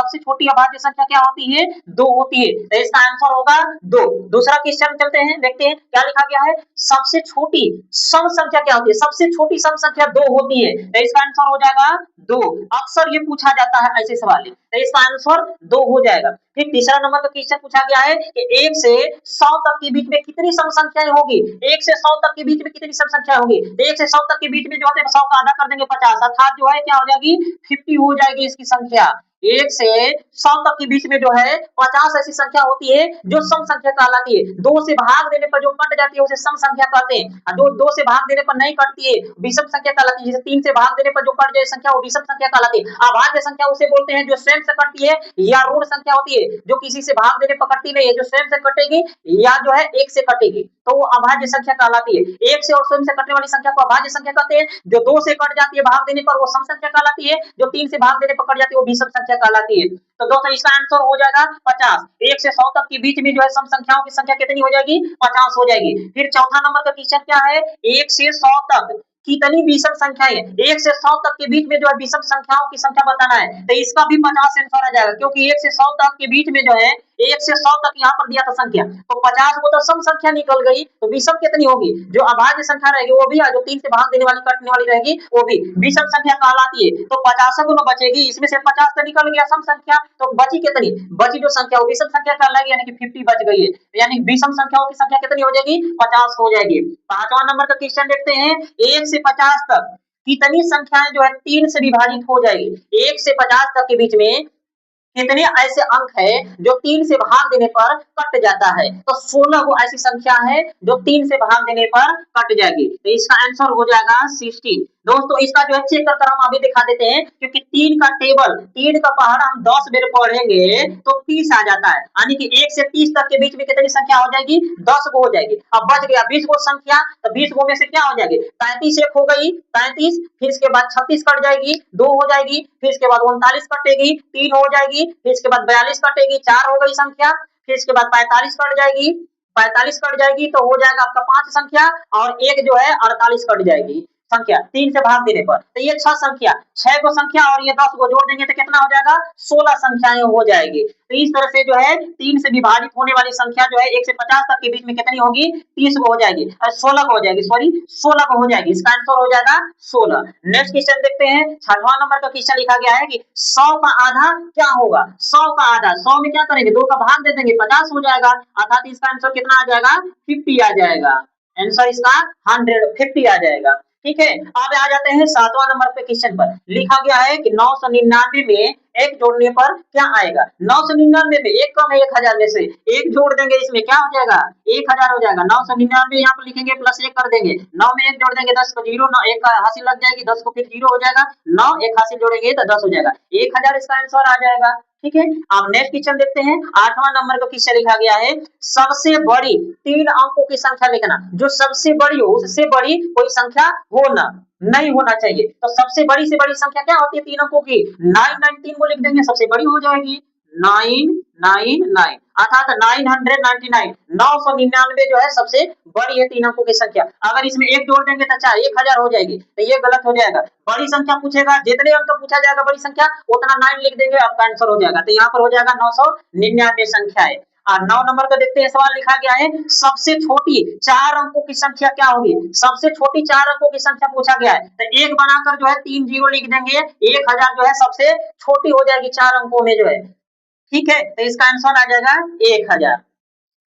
सबसे छोटी अभाज्य संख्या क्या होती है? 2 होती है, तो इसका आंसर होगा 2। दूसरा क्वेश्चन चलते हैं, देखते हैं क्या लिखा गया है। सबसे छोटी सम संख्या क्या होती है? सबसे छोटी सम संख्या 2 होती है, तो इसका आंसर हो जाएगा 2। अक्सर ये पूछा जाता है ऐसे सवाल, तो इसका आंसर 2 हो जाएगा। फिर तीसरा नंबर का क्वेश्चन पूछा गया है कि 1 से 100 तक के बीच में कितनी सम संख्याएं होगी? 1 से 100 तक के बीच में कितनी सम संख्या होगी? 1 से 100 तक के बीच में जो है 100 का आधा कर देंगे 50, अर्थात जो है क्या हो जाएगी? 50 हो जाएगी इसकी संख्या। 1 से 100 तक के बीच में जो है 50 ऐसी संख्या होती है जो सम संख्या कहलाती है। 2 से भाग देने पर जो कट जाती है उसे सम संख्या कहते हैं, और जो 2 से भाग देने पर नहीं कटती है विषम संख्या कहलाती है। जैसे 3 से भाग देने पर जो कट जाए संख्या वो विषम संख्या कहलाती है। अभाज्य संख्या उसे बोलते हैं जो स्वयं से कटती है, या ऋण संख्या होती है जो किसी से भाग देने पर कटती नहीं है, जो स्वयं से कटेगी या जो है 1 से कटेगी, तो वो अभाज्य संख्या कहलाती है। 1 से और स्वयं से कटने वाली संख्या को अभाज्य संख्या कहते हैं। जो 2 से कट जाती है भाग देने पर वो सम संख्या कहलाती है, जो 3 से भाग देने पर कट जाती है वो विषम संख्या कहलाती है। तो दोस्तों इसका आंसर हो जाएगा 50। 1 से 100 तक के बीच में जो है सम संख्याओं की संख्या कितनी हो जाएगी? 50 हो जाएगी। फिर चौथा नंबर का क्वेश्चन क्या है? 1 से 100 तक कितनी विषम संख्याएं? 1 से 100 तक के बीच में जो है विषम संख्याओं की संख्या बताना है, तो इसका भी 50 आंसर आ जाएगा, क्योंकि 1 से 100 तक के बीच में जो है 1 से 100 तक यहाँ पर दिया था संख्या, तो 50 को तो सम संख्या निकल गई, तो विषम कितनी होगी? जो अभाज्य संख्या रहेगी वो भी, जो 3 से भाग देने वाली कटने वाली रहेगी वो भी विषम संख्या कहलाती है। तो 50 गुना बचेगी, इसमें से 50 तो निकल गया सम संख्या, तो बची कितनी? बची जो संख्या वो विषम संख्या कहलाएगी, यानी कि 50 बच गई है, यानी विषम संख्याओं की संख्या कितनी हो जाएगी? 50 हो जाएगी। पांचवा नंबर का क्वेश्चन देखते हैं, 1 से 50 तक कितनी संख्याएं जो है 3 से विभाजित हो जाएगी? 1 से 50 तक के बीच में कितने ऐसे अंक है जो 3 से भाग देने पर कट जाता है? तो 16 वो ऐसी संख्या है जो 3 से भाग देने पर कट जाएगी, तो इसका आंसर हो जाएगा 16। दोस्तों इसका जो है चेक कर हम अभी दिखा देते हैं, क्योंकि 3 का टेबल, 3 का पहाड़ा हम 10 बार पढ़ेंगे तो 30 आ जाता है, यानी कि 1 से 30 तक के बीच में कितनी संख्या हो जाएगी? 10 गो हो जाएगी। अब बच गया 20 गो संख्या, तो 20 गो में से क्या हो जाएगी? 35 एक हो गई, 35, फिर इसके बाद 36 कट जाएगी, 2 हो जाएगी, फिर इसके बाद 39 कटेगी, 3 हो जाएगी, फिर इसके बाद 42 कटेगी, 4 हो गई संख्या, फिर इसके बाद 45 कट जाएगी, 45 कट जाएगी तो हो जाएगा आपका 5 संख्या, और एक जो है 48 कट जाएगी संख्या 3 से भाग देने पर, तो ये 6 संख्या, 6 को संख्या और ये 10 को जोड़ देंगे तो कितना हो जाएगा? 16 संख्याएं हो जाएगी। तो इस तरह से जो है 3 से विभाजित होने वाली संख्या जो है 1 से 50 तक के बीच में कितनी होगी? 30 को हो जाएगी, 16 को हो जाएगी, सॉरी 16 को हो जाएगी। इसका आंसर हो जाएगा 16। नेक्स्ट क्वेश्चन देखते हैं, 6वां नंबर का क्वेश्चन लिखा गया है कि 100 का आधा क्या होगा? 100 का आधा, 100 में क्या करेंगे? 2 का भाग दे देंगे, 50 हो जाएगा, अर्थात इसका आंसर कितना आ जाएगा? 50 आ जाएगा। आंसर इसका 150 आ जाएगा। ठीक है, अब आ जाते हैं 7वां नंबर पे क्वेश्चन पर। लिखा गया है कि 999 में एक जोड़ने पर क्या आएगा? 999 में एक कम है 1000 में से, एक जोड़ देंगे इसमें क्या हो जाएगा? 1000 हो जाएगा। 999 यहाँ पर लिखेंगे प्लस 1 कर देंगे, 9 में 1 जोड़ देंगे 10 को 0, 9 1 का हासिल लग जाएगी, 10 को फिर 0 हो जाएगा, 9 1 हासिल जोड़ेंगे तो 10 हो जाएगा, 1000 इसका आंसर आ जाएगा। ठीक है, अब नेक्स्ट क्वेश्चन देखते हैं, 8वां नंबर का क्वेश्चन लिखा गया है, सबसे बड़ी 3 अंकों की संख्या लिखना। जो सबसे बड़ी हो उससे बड़ी कोई संख्या होना नहीं होना चाहिए, तो सबसे बड़ी से बड़ी संख्या क्या होती है 3 अंकों की? 993 को लिख देंगे, सबसे बड़ी हो जाएगी 999, अर्थात 999, 999 जो है सबसे बड़ी है 3 अंकों की संख्या। अगर इसमें एक जोड़ देंगे तो 1000 हो जाएगी, तो ये गलत हो जाएगा। बड़ी संख्या पूछेगा, जितने अंक पूछा जाएगा बड़ी संख्या उतना 9 लिख देंगे, आपका आंसर हो जाएगा। तो यहाँ पर हो जाएगा 999 संख्या है। और 9 नंबर का देखते हैं, सवाल लिखा गया है, सबसे छोटी 4 अंकों की संख्या क्या होगी? सबसे छोटी 4 अंकों की संख्या पूछा गया है, तो एक बनाकर जो है 3 जीरो लिख देंगे, 1000 जो है सबसे छोटी हो जाएगी 4 अंकों में जो है। ठीक है, तो इसका आंसर आ जाएगा 1000।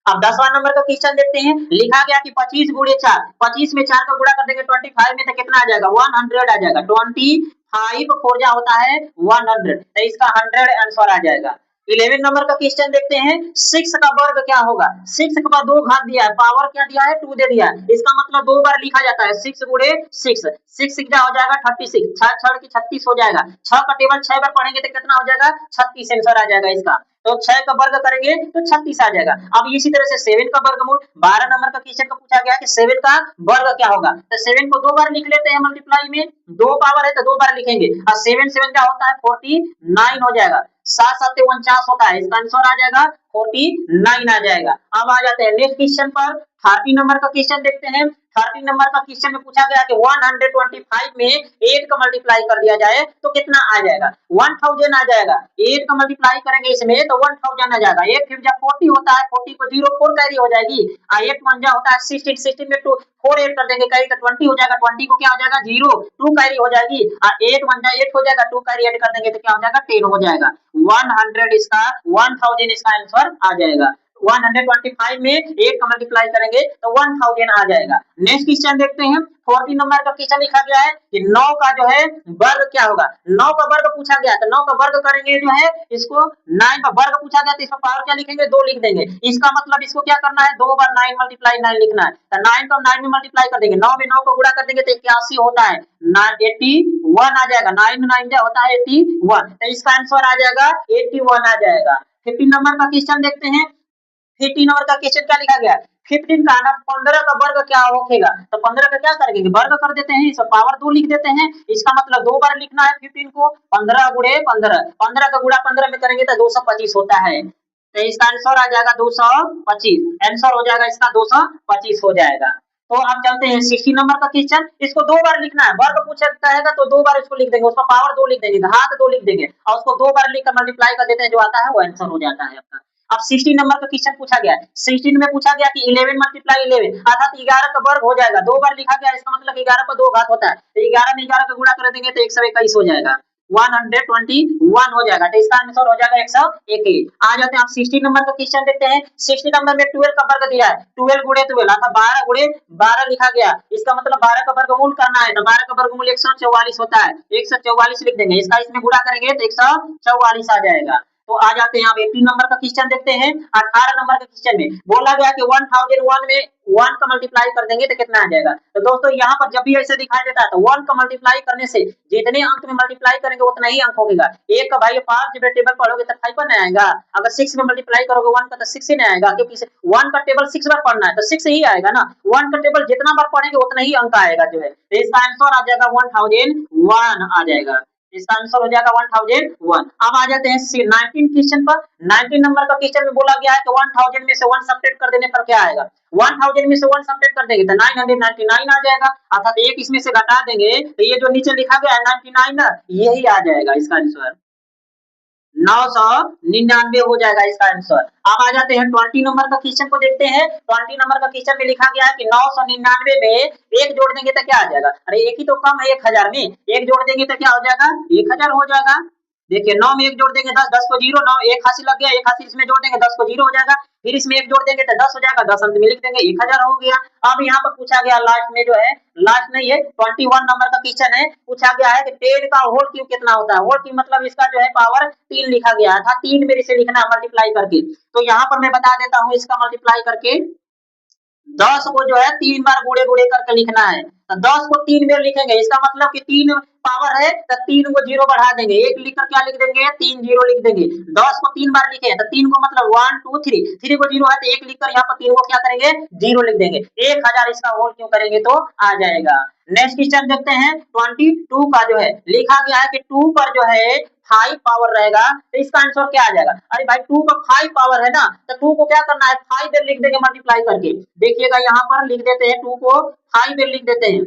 अब 10वां नंबर का क्वेश्चन देखते हैं, लिखा गया कि 25 गुणे 4, 25 में 4 का गुणा कर देंगे 25 में, तो कितना आ जाएगा? 100 आ जाएगा। 25 4 जा होता है 100, तो इसका 100 आंसर आ जाएगा। 11 नंबर का क्वेश्चन देखते हैं, 6 का वर्ग क्या होगा? 6 का 2 घात दिया है, पावर क्या दिया है? 2 दे दिया है, इसका मतलब 2 बार लिखा जाता है, 6 गुणे 6, 6 क्या हो जाएगा? 36, 6 6 की 36 हो जाएगा, 6 का टेबल 6 बार पढ़ेंगे तो कितना हो जाएगा? 36 आंसर आ जाएगा इसका। तो 6 का वर्ग करेंगे तो 36 आ जाएगा। अब इसी तरह से 7 का वर्गमूल, 12 नंबर का क्वेश्चन का पूछा गया कि 7 का वर्ग क्या होगा? तो 7 को 2 बार लिख लेते हैं मल्टीप्लाई में, 2 पावर है तो 2 बार लिखेंगे, और 7 7 क्या होता है? 49 हो जाएगा, 7 7 49 होता है, इसका आंसर आ जाएगा 49 आ जाएगा। अब आ जाते हैं नेक्स्ट क्वेश्चन पर, 30 नंबर का क्वेश्चन देखते हैं। 13 नंबर का क्वेश्चन में पूछा गया कि 125 में 8 का मल्टीप्लाई कर दिया जाए तो कितना आ जाएगा, 1000 आ जाएगा। 8 का मल्टीप्लाई करेंगे इसमें तो 1000 आ जाएगा। 8 फिर जब 40 होता है 40 को 0 4 कैरी हो जाएगी, 8 1 होता है 16, 16 में 2 4 ऐड कर देंगे कैरी तो 20 हो जाएगा। 20 को क्या हो जाएगा 0 2 कैरी हो जाएगी, 8 1 8 हो जाएगा, 2 कैरी ऐड कर देंगे तो क्या हो जाएगा 10 हो जाएगा। 100 इसका 1000 इसका आंसर आ जाएगा। 125 में 8 का मल्टीप्लाई करेंगे तो 1000 आ जाएगा। नेक्स्ट क्वेश्चन देखते हैं। 14 नंबर का क्वेश्चन लिखा गया है कि 9 का जो है वर्ग क्या होगा। 9 का वर्ग पूछा गया तो 9 का वर्ग करेंगे जो है इसको 9 का वर्ग पूछा गया तो इसका पावर क्या लिखेंगे 2 लिख देंगे। इसका मतलब इसको क्या करना है 2 बार 9 मल्टीप्लाई 9 लिखना है तो 9 को 9 में मल्टीप्लाई कर देंगे, 9 में 9 को गुणा कर देंगे तो 81 होता है, 81 आ जाएगा। 9 में 9 होता है 81 तो इसका आंसर आ जाएगा 81 आ जाएगा। 15 नंबर का क्वेश्चन देखते हैं। 15 नंबर का क्वेश्चन क्या लिखा गया, 15 का ना 15 का वर्ग क्या होगा तो 15 का क्या करेंगे वर्ग कर देते हैं, इस पावर 2 लिख देते हैं। इसका मतलब 2 बार लिखना है 15 को, 15 गुणे 15, 15 का गुणा 15 में करेंगे तो 225 होता है तो इसका आंसर आ जाएगा 225। आंसर हो जाएगा इसका 225 हो जाएगा। तो आप चलते हैं 16 नंबर का क्वेश्चन। इसको 2 बार लिखना है, वर्ग पूछा है तो 2 बार इसको लिख देंगे, उसका पावर 2 लिख देंगे, घात 2 लिख देंगे और उसको 2 बार लिखकर मल्टीप्लाई कर देते हैं, जो आता है वो आंसर हो जाता है आपका। अब 16 नंबर का क्वेश्चन पूछा गया है। 16 में पूछा गया कि 11 मल्टीप्लाई 11 अर्थात 11 का वर्ग हो जाएगा, 2 बार लिखा गया इसका मतलब 11 पर 2 घात होता है तो 11 में 11 का गुणा कर देंगे तो 121 हो जाएगा, 121 हो जाएगा तो इसका आंसर हो जाएगा 121। आ जाते हैं आप 16 नंबर का क्वेश्चन देखते हैं। 16 नंबर में 12 का वर्ग दिया है, 12 गुणे 12 अर्थात 12 गुणे 12 लिखा गया, इसका मतलब 12 का वर्गमूल करना है तो 12 का वर्गमूल 144 होता है, 144 लिख देंगे, इसका इसमें गुणा करेंगे तो 144 आ जाएगा। तो आ जाते हैं आप 18 नंबर का क्वेश्चन देखते हैं। 18 नंबर के क्वेश्चन में बोला गया कि 1001 में 1 का मल्टीप्लाई कर देंगे तो कितना आ जाएगा। तो दोस्तों यहाँ पर जब भी ऐसे दिखाई देता है तो 1 का मल्टीप्लाई करने से जितने अंक में मल्टीप्लाई करेंगे उतना ही अंक होगा। एक का भाई 5 जब टेबल पढ़ोगे तो 5 पर नहीं आएगा, अगर 6 में मल्टीप्लाई करोगे 1 का तो 6 ही नहीं आएगा, क्योंकि 1 का टेबल 6 बार पढ़ना है तो 6 ही आएगा ना। 1 का टेबल जितना बार पढ़ेंगे उतना ही अंक आएगा जो है, तो इसका आंसर आ जाएगा 1001 आ जाएगा, इसका आंसर हो जाएगा 1001। अब आ जाते हैं 19 क्वेश्चन पर। 19 नंबर का क्वेश्चन में बोला गया है कि 1000 में से 1 सब्ट्रैक्ट कर देने पर क्या आएगा। 1000 में से 1 सब्ट्रैक्ट कर देंगे तो 999 आ जाएगा, अर्थात एक इसमें से घटा देंगे तो ये जो नीचे लिखा गया है 99 यही आ जाएगा इसका आंसर, 999 हो जाएगा इसका आंसर। अब आ जाते हैं 20 नंबर का क्वेश्चन को देखते हैं। 20 नंबर का क्वेश्चन में लिखा गया है कि 999 में एक जोड़ देंगे तो क्या आ जाएगा, अरे एक ही तो कम है 1000 में, एक जोड़ देंगे तो क्या हो जाएगा 1000 हो जाएगा। देखिए 9 में एक जोड़ देंगे 10, 10 को 0, 9 एक हासिल लग गया, एक हासिल इसमें जोड़ देंगे 10 को 0 हो जाएगा, फिर इसमें एक जोड़ देंगे तो 10 हो जाएगा, 10 अंत में लिख देंगे 1000 हो गया। अब यहाँ पर पूछा गया लास्ट में जो है, लास्ट नहीं है 21 नंबर का क्वेश्चन है, पूछा गया है कि 10 का होल क्यूब कितना होता है। होल क्यूब मतलब इसका जो है पावर 3 लिखा गया था, 3 मेरे से लिखना है मल्टीप्लाई करके। तो यहाँ पर मैं बता देता हूँ इसका मल्टीप्लाई करके 10 को जो है 3 बार गुड़े गुड़े करके लिखना है तो 10 को 3 बार लिखेंगे, इसका मतलब कि 3 पावर है तो 3 को 0 बढ़ा देंगे, एक लिखकर क्या लिख देंगे 3 0 लिख देंगे। 10 को 3 बार लिखे तो 3 को मतलब 1 2 3, 3 को 0 है तो एक लिखकर यहाँ पर 3 को क्या करेंगे 0 लिख देंगे। 1000 इसका होल क्यों करेंगे तो आ जाएगा। नेक्स्ट क्वेश्चन देखते हैं। 22 का जो है लिखा गया है कि 2 पर जो है 5 पावर रहेगा तो इसका आंसर क्या आ जाएगा। अरे भाई 2 का 5 पावर है ना तो 2 को क्या करना है 5 बार लिख देंगे मल्टीप्लाई करके। देखिएगा यहाँ पर लिख देते हैं 2 को 5 बार लिख देते हैं,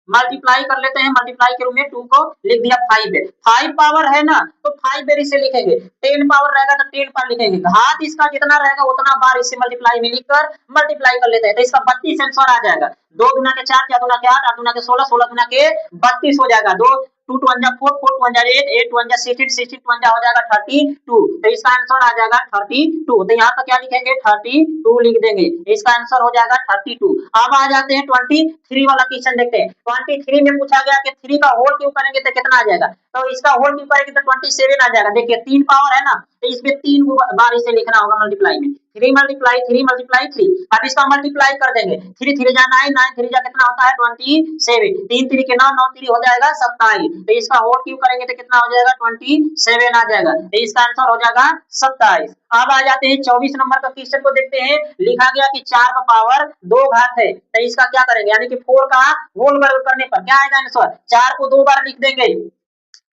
मल्टीप्लाई कर लेते हैं, मल्टीप्लाई के रूप में 2 को लिख दिया 5 बार। 5 पावर है ना तो 5 बार इसे लिखेंगे, 10 पावर रहेगा तो 10 बार लिखेंगे, घात इसका जितना रहेगा उतना बार इसे मल्टीप्लाई में लिखकर मल्टीप्लाई कर लेते हैं तो इसका 32 आंसर आ जाएगा। 2 गुना के 4, 4 गुना के 8, 8 गुना के 16, 16 गुना के 32 हो जाएगा। 2 2 2 4, 4 2 8, 8 2 16, 16 2 हो जाएगा 32, तो इसका आंसर आ जाएगा 32। तो यहाँ पर क्या लिखेंगे 32 लिख देंगे, इसका आंसर हो जाएगा 32। अब आ जाते हैं 23 वाला क्वेश्चन देखते हैं। 23 में पूछा गया कि 3 का होल क्यों करेंगे तो कितना आ जाएगा, तो इसका होल क्यों करेंगे तो 27 आ जाएगा। देखिए 3 पावर है ना तो इसमें 3 बार इसे लिखना होगा मल्टीप्लाई में, 3 मल्टीप्लाई 3 मल्टीप्लाई 3। अब इसका मल्टीप्लाई कर देंगे, 3 3 जा 9, 9 3 जा कितना होता है 27, 3 3 के 9, 9 3 हो जाएगा 27, तो इसका होल क्यों करेंगे तो कितना हो जाएगा 27 आ जाएगा, तो इसका आंसर हो जाएगा 27। अब आ जाते हैं 24 नंबर का क्वेश्चन को देखते हैं। लिखा गया कि 4 का पावर 2 घात है तो इसका क्या करेंगे, यानी कि 4 का होल वर्ग करने पर क्या आएगा आंसर, 4 को 2 बार लिख देंगे।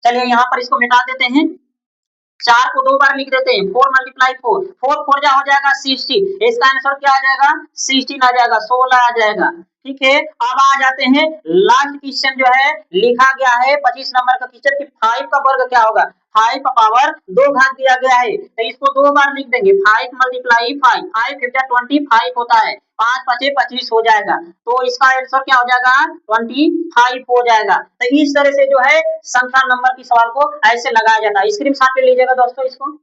चलिए यहाँ पर इसको मिटा देते हैं, 4 को 2 बार लिख देते हैं, 4 मल्टीप्लाई 4, 4 4 जा हो जाएगा 16, इसका आंसर क्या आ जाएगा 16 आ जाएगा, 16 आ जाएगा। ठीक है, अब आ जाते हैं लास्ट क्वेश्चन जो है लिखा गया है 25 नंबर का क्वेश्चन कि 5 का वर्ग क्या होगा। 5 का पावर 2 घात दिया गया है तो इसको 2 बार लिख देंगे। 5 मल्टीप्लाई 5, 5 फिफ्टी 25 होता है, 5 पचे 25 हो जाएगा, तो इसका आंसर क्या हो जाएगा 25 हो जाएगा। तो इस तरह से जो है संख्या नंबर की सवाल को ऐसे लगाया जाता है। स्क्रीन शॉट ले लीजिएगा दोस्तों इसको।